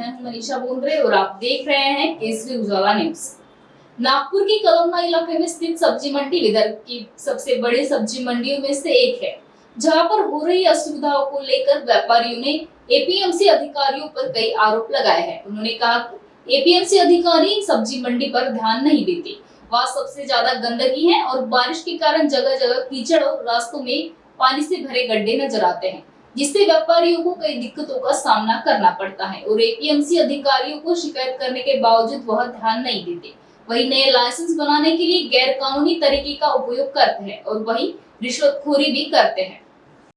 मैं हूं मनीषा बोंद्रे और आप देख रहे हैं केसरी उजाला न्यूज। नागपुर के कलमना इलाके में स्थित सब्जी मंडी विदर्भ की सबसे बड़ी सब्जी मंडियों में से एक है, जहां पर हो रही असुविधाओं को लेकर व्यापारियों ने एपीएमसी अधिकारियों पर कई आरोप लगाए हैं। उन्होंने कहा कि एपीएमसी अधिकारी सब्जी मंडी पर ध्यान नहीं देते, वहाँ सबसे ज्यादा गंदगी है और बारिश के कारण जगह जगह कीचड़ और रास्तों में पानी से भरे गड्ढे नजर आते हैं, जिससे व्यापारियों को कई दिक्कतों का सामना करना पड़ता है और एपीएमसी अधिकारियों को शिकायत करने के बावजूद वह ध्यान नहीं देते। वही नए लाइसेंस बनाने के लिए गैर कानूनी तरीके का उपयोग करते हैं और वही रिश्वतखोरी भी करते हैं।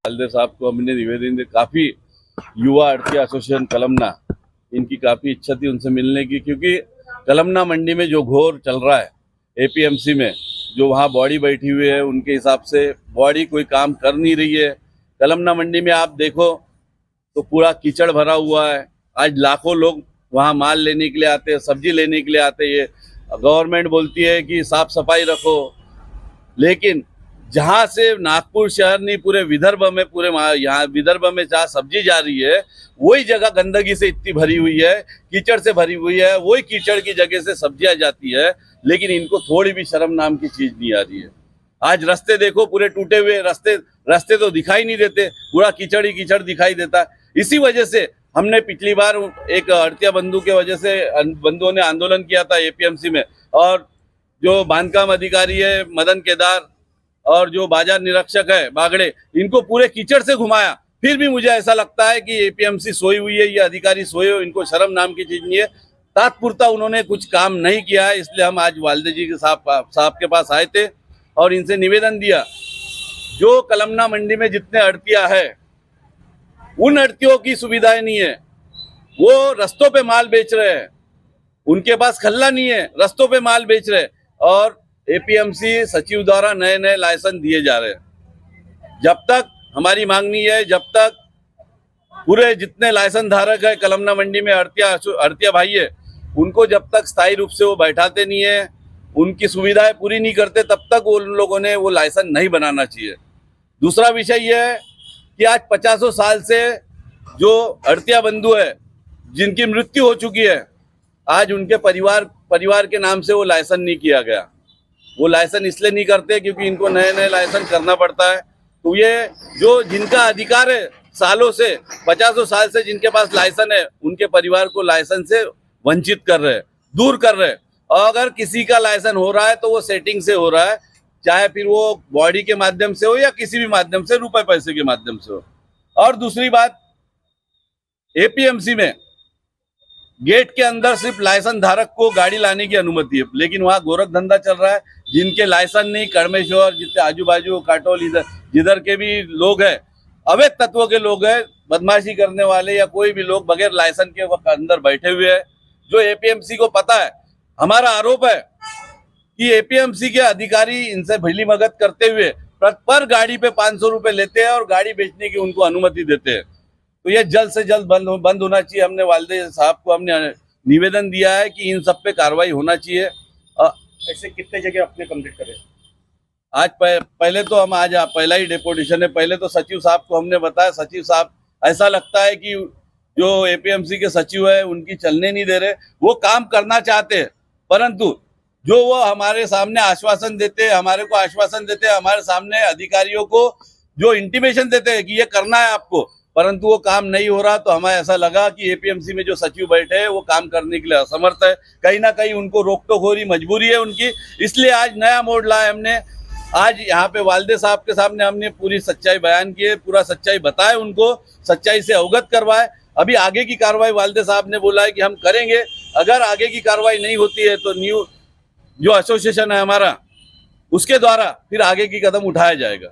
वाल्दे साहब को हमने निवेदन दिया, काफी युवा अड़ती एसोसिएशन कलमना, इनकी काफी इच्छा थी उनसे मिलने की, क्योंकि कलमना मंडी में जो घोर चल रहा है एपीएमसी में, जो वहाँ बॉडी बैठी हुई है, उनके हिसाब से बॉडी कोई काम कर नहीं रही है। कलमना मंडी में आप देखो तो पूरा कीचड़ भरा हुआ है। आज लाखों लोग वहाँ माल लेने के लिए आते हैं, सब्जी लेने के लिए आते हैं। गवर्नमेंट बोलती है कि साफ सफाई रखो, लेकिन जहाँ से नागपुर शहर नहीं पूरे विदर्भ में, पूरे यहाँ विदर्भ में जहाँ सब्जी जा रही है, वही जगह गंदगी से इतनी भरी हुई है, कीचड़ से भरी हुई है। वही कीचड़ की जगह से सब्जियां जाती है, लेकिन इनको थोड़ी भी शर्म नाम की चीज नहीं आ रही है। आज रास्ते देखो पूरे टूटे हुए रास्ते तो दिखाई नहीं देते, पूरा कीचड़ ही कीचड़ दिखाई देता है। इसी वजह से हमने पिछली बार एक अड़तिया बंधु के वजह से बंधुओं ने आंदोलन किया था एपीएमसी में, और जो बांधकाम अधिकारी है मदन केदार और जो बाजार निरीक्षक है बागड़े, इनको पूरे कीचड़ से घुमाया। फिर भी मुझे ऐसा लगता है कि एपीएमसी सोई हुई है, ये अधिकारी सोए हो, इनको शर्म नाम की चीज नहीं है। तात्पुरता उन्होंने कुछ काम नहीं किया है, इसलिए हम आज वाल्दे जी के साहब के पास आए थे और इनसे निवेदन दिया, जो कलमना मंडी में जितने अड़तिया है, उन अड़तियों की सुविधाएं नहीं है। वो रस्तों पे माल बेच रहे हैं, उनके पास खल्ला नहीं है, रस्तों पे माल बेच रहे हैं, और एपीएमसी सचिव द्वारा नए नए लाइसेंस दिए जा रहे हैं। जब तक हमारी मांग नहीं है, जब तक पूरे जितने लाइसेंस धारक है कलमना मंडी में अड़तिया भाई है, उनको जब तक स्थायी रूप से वो बैठाते नहीं है, उनकी सुविधाएं पूरी नहीं करते, तब तक उन लोगों ने वो लाइसेंस नहीं बनाना चाहिए। दूसरा विषय यह है कि आज 50 साल से जो अड़तिया बंधु है, जिनकी मृत्यु हो चुकी है, आज उनके परिवार के नाम से वो लाइसेंस नहीं किया गया। वो लाइसेंस इसलिए नहीं करते क्योंकि इनको नए नए लाइसेंस करना पड़ता है। तो ये जो जिनका अधिकार है सालों से, 50 साल से जिनके पास लाइसेंस है, उनके परिवार को लाइसेंस से वंचित कर रहे हैं, दूर कर रहे हैं। और अगर किसी का लाइसेंस हो रहा है तो वो सेटिंग से हो रहा है, चाहे फिर वो बॉडी के माध्यम से हो या किसी भी माध्यम से, रुपए पैसे के माध्यम से हो। और दूसरी बात, एपीएमसी में गेट के अंदर सिर्फ लाइसेंस धारक को गाड़ी लाने की अनुमति है, लेकिन वहाँ गोरख धंधा चल रहा है। जिनके लाइसेंस नहीं, कर्मेश्वर जितने आजू बाजू काटोल जिधर के भी लोग हैं, अवैध तत्वों के लोग हैं, बदमाशी करने वाले या कोई भी लोग बगैर लाइसेंस के अंदर बैठे हुए हैं, जो एपीएमसी को पता है। हमारा आरोप है कि एपीएमसी के अधिकारी इनसे भली मगत करते हुए पर गाड़ी पे 500 रुपए लेते हैं और गाड़ी बेचने की उनको अनुमति देते हैं। तो ये जल्द से जल्द बंद होना चाहिए। हमने वाल्दे साहब को हमने निवेदन दिया है कि इन सब पे कार्रवाई होना चाहिए। ऐसे कितने जगह अपने कंप्लीट करें? आज पहले तो हम आज पहला ही डेपुटेशन है। पहले तो सचिव साहब को हमने बताया, सचिव साहब ऐसा लगता है कि जो एपीएमसी के सचिव है उनकी चलने नहीं दे रहे। वो काम करना चाहते हैं, परंतु जो वो हमारे सामने आश्वासन देते हैं, हमारे को आश्वासन देते हैं, हमारे सामने अधिकारियों को जो इंटीमेशन देते हैं कि ये करना है आपको, परंतु वो काम नहीं हो रहा। तो हमें ऐसा लगा कि एपीएमसी में जो सचिव बैठे हैं वो काम करने के लिए असमर्थ है। कहीं ना कहीं उनको रोक टोक हो रही, मजबूरी है उनकी। इसलिए आज नया मोड़ लाया हमने। आज यहाँ पे वाल्दे साहब के सामने हमने पूरी सच्चाई बयान की है, पूरा सच्चाई बताए, उनको सच्चाई से अवगत करवाए। अभी आगे की कार्रवाई वाल्दे साहब ने बोला है कि हम करेंगे। अगर आगे की कार्रवाई नहीं होती है तो न्यू जो एसोसिएशन है हमारा, उसके द्वारा फिर आगे की कदम उठाया जाएगा।